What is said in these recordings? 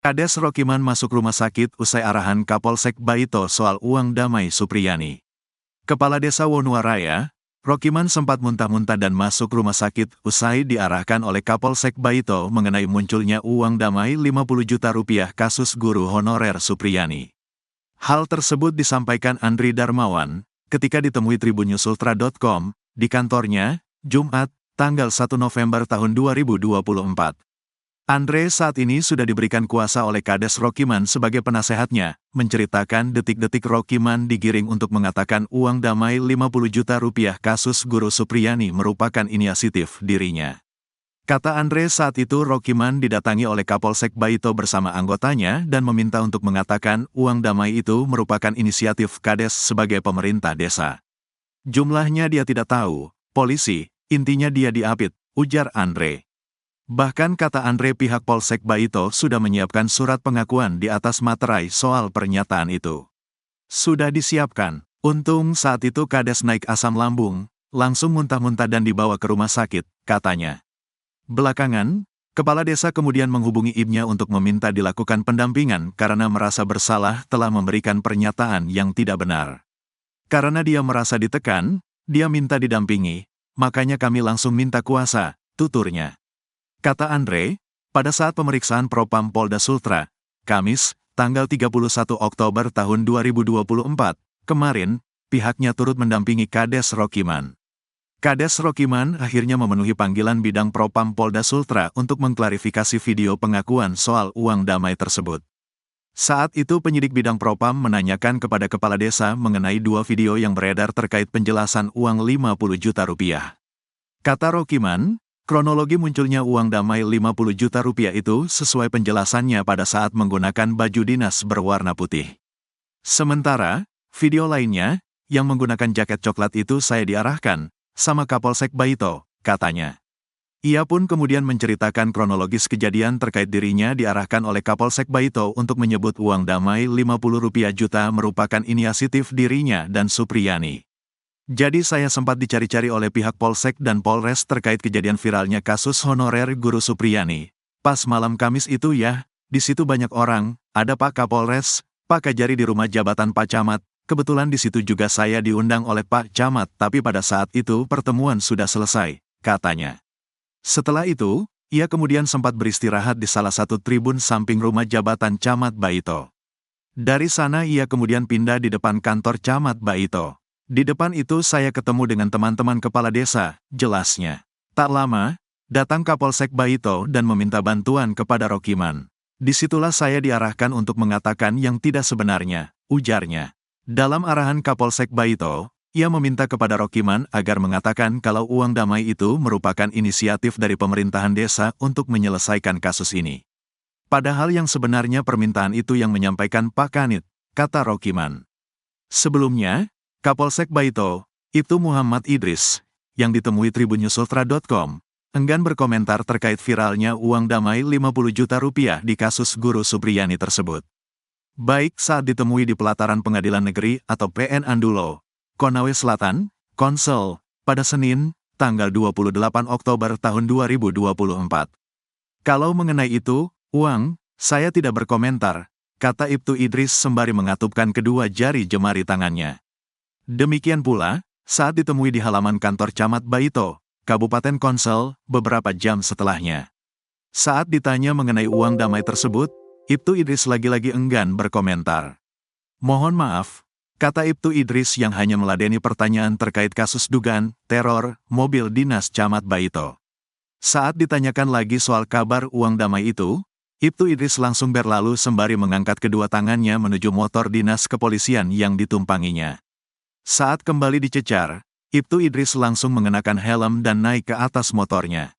Kades Rokiman masuk rumah sakit usai arahan Kapolsek Baito soal uang damai Supriyani. Kepala Desa Wonuaraya, Rokiman sempat muntah-muntah dan masuk rumah sakit usai diarahkan oleh Kapolsek Baito mengenai munculnya uang damai 50 juta rupiah kasus guru honorer Supriyani. Hal tersebut disampaikan Andri Darmawan ketika ditemui tribunnyusultra.com di kantornya, Jumat, tanggal 1 November tahun 2024. Andre saat ini sudah diberikan kuasa oleh Kades Rokiman sebagai penasehatnya, menceritakan detik-detik Rokiman digiring untuk mengatakan uang damai 50 juta rupiah kasus guru Supriyani merupakan inisiatif dirinya. Kata Andre saat itu Rokiman didatangi oleh Kapolsek Baito bersama anggotanya dan meminta untuk mengatakan uang damai itu merupakan inisiatif Kades sebagai pemerintah desa. Jumlahnya dia tidak tahu, polisi, intinya dia diapit, ujar Andre. Bahkan kata Andre pihak Polsek Baito sudah menyiapkan surat pengakuan di atas materai soal pernyataan itu. Sudah disiapkan. Untung saat itu Kades naik asam lambung, langsung muntah-muntah dan dibawa ke rumah sakit, katanya. Belakangan, kepala desa kemudian menghubungi ibunya untuk meminta dilakukan pendampingan karena merasa bersalah telah memberikan pernyataan yang tidak benar. Karena dia merasa ditekan, dia minta didampingi, makanya kami langsung minta kuasa, tuturnya. Kata Andre, pada saat pemeriksaan Propam Polda Sultra, Kamis, tanggal 31 Oktober tahun 2024, kemarin, pihaknya turut mendampingi Kades Rokiman. Kades Rokiman akhirnya memenuhi panggilan bidang Propam Polda Sultra untuk mengklarifikasi video pengakuan soal uang damai tersebut. Saat itu penyidik bidang Propam menanyakan kepada kepala desa mengenai dua video yang beredar terkait penjelasan uang 50 juta rupiah. Kata Rokiman, kronologi munculnya uang damai 50 juta rupiah itu sesuai penjelasannya pada saat menggunakan baju dinas berwarna putih. Sementara, video lainnya, yang menggunakan jaket coklat itu saya diarahkan, sama Kapolsek Baito, katanya. Ia pun kemudian menceritakan kronologis kejadian terkait dirinya diarahkan oleh Kapolsek Baito untuk menyebut uang damai 50 rupiah juta merupakan inisiatif dirinya dan Supriyani. Jadi saya sempat dicari-cari oleh pihak Polsek dan Polres terkait kejadian viralnya kasus honorer guru Supriyani. Pas malam Kamis itu ya, di situ banyak orang, ada Pak Kapolres, Pak Kajari di rumah jabatan Pak Camat, kebetulan di situ juga saya diundang oleh Pak Camat tapi pada saat itu pertemuan sudah selesai, katanya. Setelah itu, ia kemudian sempat beristirahat di salah satu tribun samping rumah jabatan Camat Baito. Dari sana ia kemudian pindah di depan kantor Camat Baito. Di depan itu saya ketemu dengan teman-teman kepala desa, jelasnya. Tak lama, datang Kapolsek Baito dan meminta bantuan kepada Rokiman. Disitulah saya diarahkan untuk mengatakan yang tidak sebenarnya, ujarnya. Dalam arahan Kapolsek Baito, ia meminta kepada Rokiman agar mengatakan kalau uang damai itu merupakan inisiatif dari pemerintahan desa untuk menyelesaikan kasus ini. Padahal yang sebenarnya permintaan itu yang menyampaikan Pak Kanit, kata Rokiman. Sebelumnya, Kapolsek Baito, Ibtu Muhammad Idris, yang ditemui tribunnyusultra.com, enggan berkomentar terkait viralnya uang damai 50 juta rupiah di kasus guru Supriyani tersebut. Baik saat ditemui di pelataran Pengadilan Negeri atau PN Andulo, Konawe Selatan, Konsel, pada Senin, tanggal 28 Oktober tahun 2024. Kalau mengenai itu, uang, saya tidak berkomentar, kata Ibtu Idris sembari mengatupkan kedua jari jemari tangannya. Demikian pula, saat ditemui di halaman kantor Camat Baito, Kabupaten Konsel, beberapa jam setelahnya. Saat ditanya mengenai uang damai tersebut, Ibtu Idris lagi-lagi enggan berkomentar. Mohon maaf, kata Ibtu Idris yang hanya meladeni pertanyaan terkait kasus dugaan teror mobil dinas Camat Baito. Saat ditanyakan lagi soal kabar uang damai itu, Ibtu Idris langsung berlalu sembari mengangkat kedua tangannya menuju motor dinas kepolisian yang ditumpanginya. Saat kembali dicecar, Ibtu Idris langsung mengenakan helm dan naik ke atas motornya.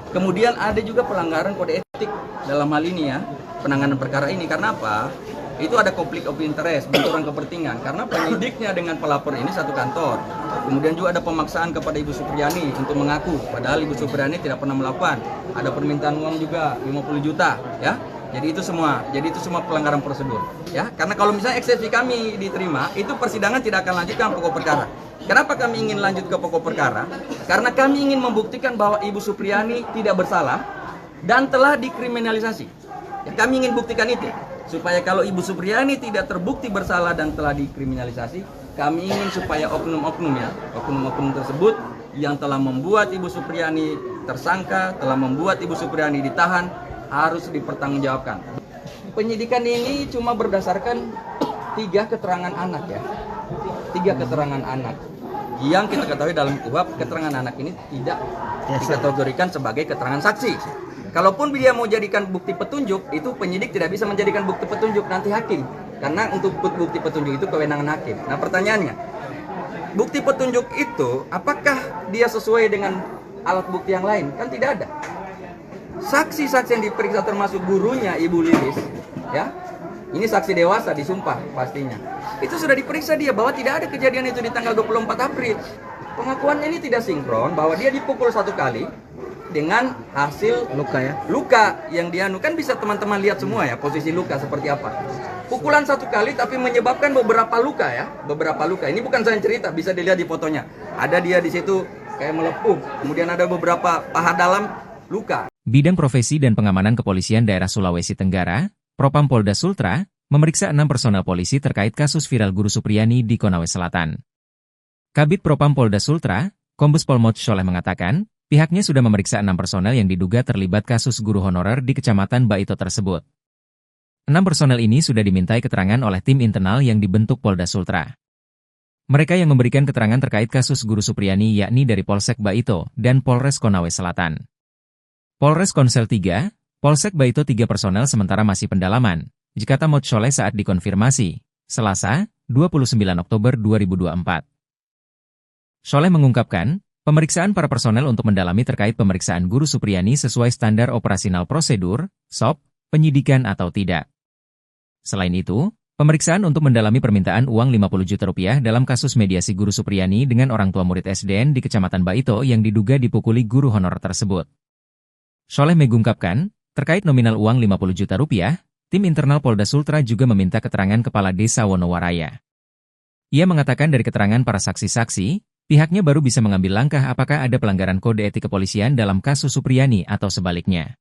Kemudian ada juga pelanggaran kode etik dalam hal ini ya, penanganan perkara ini. Karena apa? Itu ada konflik of interest, benturan kepentingan. Karena penyidiknya dengan pelapor ini satu kantor. Kemudian juga ada pemaksaan kepada Ibu Supriyani untuk mengaku, padahal Ibu Supriyani tidak pernah melakukan. Ada permintaan uang juga 50 juta, ya. Jadi itu semua pelanggaran prosedur, ya. Karena kalau misalnya eksepsi kami diterima, itu persidangan tidak akan lanjutkan pokok perkara. Kenapa kami ingin lanjut ke pokok perkara? Karena kami ingin membuktikan bahwa Ibu Supriyani tidak bersalah, dan telah dikriminalisasi. Ya, kami ingin buktikan itu, supaya kalau Ibu Supriyani tidak terbukti bersalah dan telah dikriminalisasi, kami ingin supaya oknum-oknum tersebut yang telah membuat Ibu Supriyani tersangka, telah membuat Ibu Supriyani ditahan, harus dipertanggungjawabkan. Penyidikan ini cuma berdasarkan 3 keterangan anak ya. 3 keterangan anak. Yang kita ketahui dalam KUHP, keterangan anak ini tidak dikategorikan sebagai keterangan saksi. Kalaupun dia mau jadikan bukti petunjuk, itu penyidik tidak bisa menjadikan bukti petunjuk, nanti hakim. Karena untuk bukti petunjuk itu kewenangan hakim. Nah pertanyaannya, bukti petunjuk itu apakah dia sesuai dengan alat bukti yang lain? Kan tidak ada. Saksi-saksi yang diperiksa termasuk gurunya Ibu Lilis, ya, ini saksi dewasa disumpah pastinya. Itu sudah diperiksa dia bahwa tidak ada kejadian itu di tanggal 24 April. Pengakuannya ini tidak sinkron bahwa dia dipukul 1 kali dengan hasil luka yang kan bisa teman-teman lihat semua ya posisi luka seperti apa. Pukulan 1 kali tapi menyebabkan beberapa luka ya, beberapa luka. Ini bukan saya cerita, bisa dilihat di fotonya. Ada dia di situ kayak melepuh, kemudian ada beberapa paha dalam luka. Bidang Profesi dan Pengamanan Kepolisian Daerah Sulawesi Tenggara, Propam Polda Sultra, memeriksa 6 personel polisi terkait kasus viral Guru Supriyani di Konawe Selatan. Kabid Propam Polda Sultra, Kombes Pol Mot Sholeh mengatakan, pihaknya sudah memeriksa 6 personel yang diduga terlibat kasus guru honorer di Kecamatan Baito tersebut. 6 personel ini sudah dimintai keterangan oleh tim internal yang dibentuk Polda Sultra. Mereka yang memberikan keterangan terkait kasus Guru Supriyani yakni dari Polsek Baito dan Polres Konawe Selatan. Polres Konsel 3, Polsek Baito 3 personel sementara masih pendalaman, kata Mot Sholeh saat dikonfirmasi, Selasa, 29 Oktober 2024. Sholeh mengungkapkan, pemeriksaan para personel untuk mendalami terkait pemeriksaan Guru Supriyani sesuai standar operasional prosedur, SOP, penyidikan atau tidak. Selain itu, pemeriksaan untuk mendalami permintaan uang 50 juta rupiah dalam kasus mediasi Guru Supriyani dengan orang tua murid SDN di Kecamatan Baito yang diduga dipukuli guru honorer tersebut. Sholeh mengungkapkan, terkait nominal uang 50 juta rupiah, tim internal Polda Sultra juga meminta keterangan Kepala Desa Wonowaraya. Ia mengatakan dari keterangan para saksi-saksi, pihaknya baru bisa mengambil langkah apakah ada pelanggaran kode etik kepolisian dalam kasus Supriyani atau sebaliknya.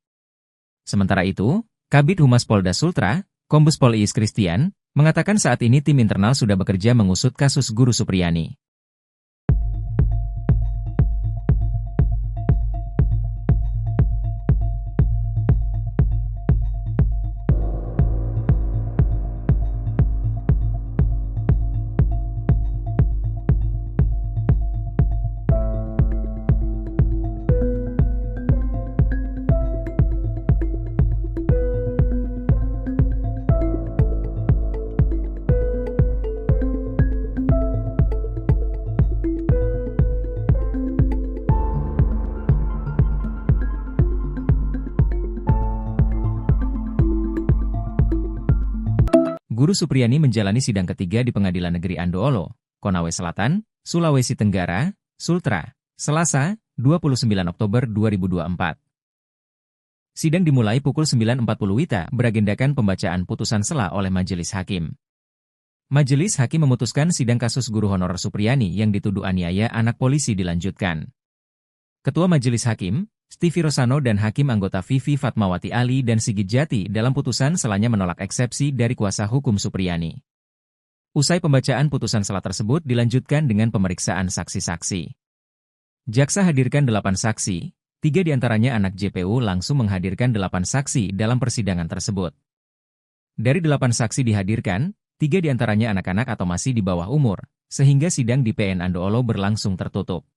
Sementara itu, Kabid Humas Polda Sultra, Kombes Pol Iis Christian, mengatakan saat ini tim internal sudah bekerja mengusut kasus Guru Supriyani. Guru Supriyani menjalani sidang ketiga di Pengadilan Negeri Andoolo, Konawe Selatan, Sulawesi Tenggara, Sultra, Selasa, 29 Oktober 2024. Sidang dimulai pukul 9.40 WITA beragendakan pembacaan putusan sela oleh Majelis Hakim. Majelis Hakim memutuskan sidang kasus guru honorer Supriyani yang dituduh aniaya anak polisi dilanjutkan. Ketua Majelis Hakim, Stevie Rosano dan Hakim anggota Vivi Fatmawati Ali dan Sigit Jati dalam putusan selanya menolak eksepsi dari kuasa hukum Supriyani. Usai pembacaan putusan sela tersebut dilanjutkan dengan pemeriksaan saksi-saksi. Jaksa hadirkan 8 saksi, 3 diantaranya anak JPU langsung menghadirkan 8 saksi dalam persidangan tersebut. Dari 8 saksi dihadirkan, 3 diantaranya anak-anak atau masih di bawah umur, sehingga sidang di PN Andoolo berlangsung tertutup.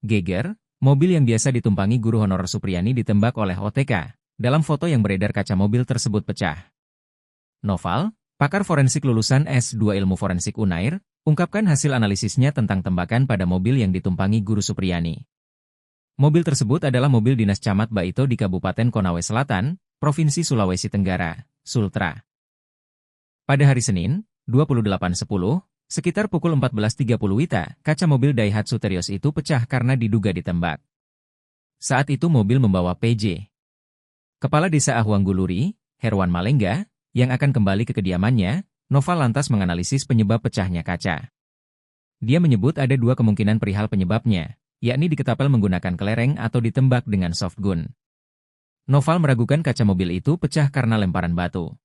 Geger, mobil yang biasa ditumpangi guru honorer Supriyani ditembak oleh OTK. Dalam foto yang beredar kaca mobil tersebut pecah. Noval, pakar forensik lulusan S2 Ilmu Forensik Unair, ungkapkan hasil analisisnya tentang tembakan pada mobil yang ditumpangi Guru Supriyani. Mobil tersebut adalah mobil Dinas Camat Baito di Kabupaten Konawe Selatan, Provinsi Sulawesi Tenggara, Sultra. Pada hari Senin, 28/10, sekitar pukul 14.30 WITA, kaca mobil Daihatsu Terios itu pecah karena diduga ditembak. Saat itu mobil membawa PJ. Kepala Desa Ahuangguluri, Herwan Malengga, yang akan kembali ke kediamannya, Noval lantas menganalisis penyebab pecahnya kaca. Dia menyebut ada dua kemungkinan perihal penyebabnya, yakni diketapel menggunakan kelereng atau ditembak dengan soft gun. Noval meragukan kaca mobil itu pecah karena lemparan batu.